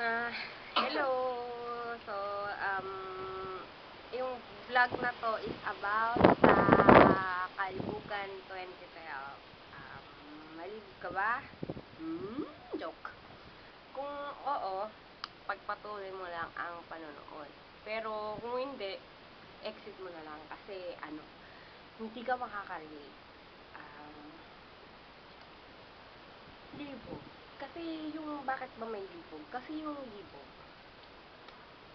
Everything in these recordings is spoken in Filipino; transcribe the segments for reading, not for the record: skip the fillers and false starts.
Ah, Hello! So, yung vlog na to is about sa Kalibugan 2012. Malibog ka ba? Joke. Kung oo, pagpatuloy mo lang ang panonood. Pero kung hindi, exit mo na lang kasi hindi ka makaka-relate. Libog. Kasi yung bakit ba may libog? Kasi yung libog,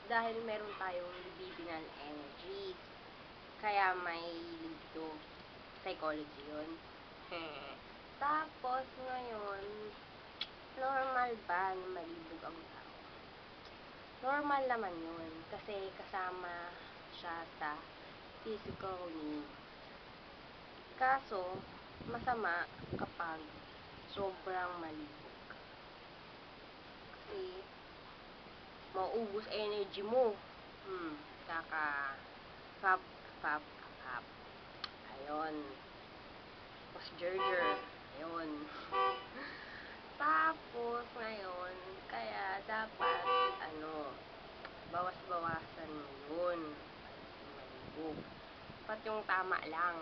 dahil meron tayong libidinal energies. Kaya may libido. Psychology yun. Tapos ngayon, normal ba na malibog ang tao? Normal naman yun. Kasi kasama siya sa physical needs. Kaso, masama kapag sobrang malibog. Kasi, mauubos energy mo. Kaka pap. Ayun. Tapos jerjer. Ayun. Tapos ngayon, kaya dapat bawas-bawasan mo yun. Malibog. Dapat yung tama lang.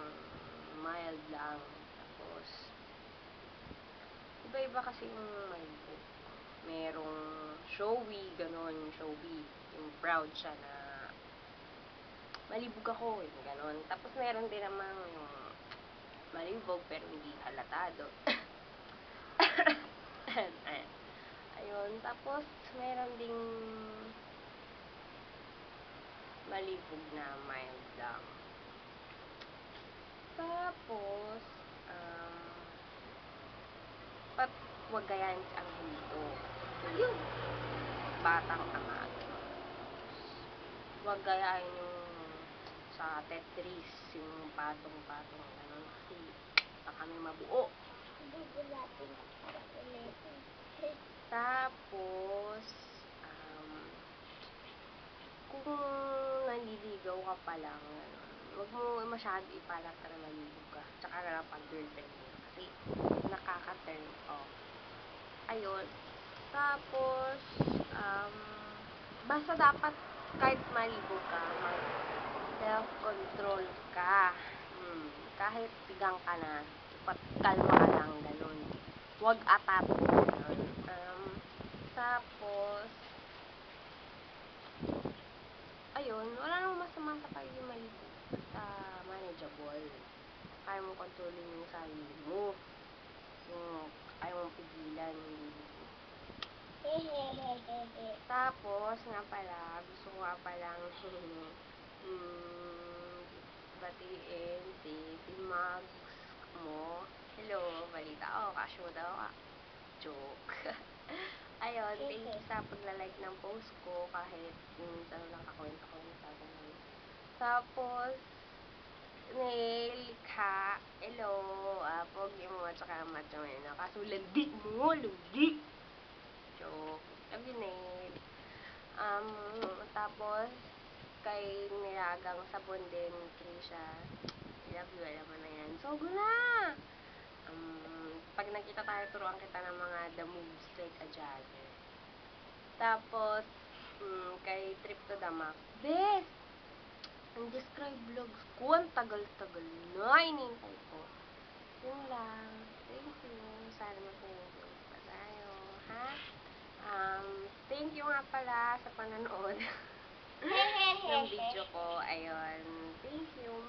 Mild lang. Tapos, iba-iba kasi yung malibog. Merong showy, ganon, showy. Yung proud siya na malibog ako, yung ganon. Tapos meron din namang yung malibog pero hindi halatado. Ayun. Tapos meron ding malibog na mild lang. Tapos, wag gayahin si Angelito. Yun. Batang ama. Wag gayahin yung sa Tetris, yung patong-patong, gano'n. Kasi, baka kami mabuo. Tapos, kung nanliligaw ka pa lang, wag mo masyado ipalat na malibog ka. Tsaka na lang pag girlfriend mo. Kasi, nakaka-turn off. Ayun. Tapos, basta dapat kahit malibog ka, self-control ka. Kahit tigang ka na, kalma ka lang, ganun. Huwag atat. Tapos, ayun, wala namang masama sa pagiging malibog. Basta manageable. Kaya mo kontrolin yung sarili mo. Yung ayaw mong pigilan. Tapos, nga pala, gusto ko nga palang batiin si Mags mo. Hello, balita ako, cash mo daw ka. Joke. Ayun, thank you sa pagla-like ng post ko kahit minsan lang kakwenta-kwenta. Tapos, Nelikha, hello, pogi mo at saka macho na. Kaso landi mo, landi. Joke. Love you, Nail. Tapos, kay Nilagang Sabon din, Trisha. Love you, alam mo na yan. So, na! Pag nakita tayo, turuan kita ng mga the moves like a jagger. Tapos, kay Trip to the Mac. Best! Ang describe vlogs ko, ang tagal-tagal na, inintay ko. Yun lang. Thank you. Sana mag-enjoy pa tayo, ha? Thank you nga pala sa panonood ng video ko. Ayun. Thank you.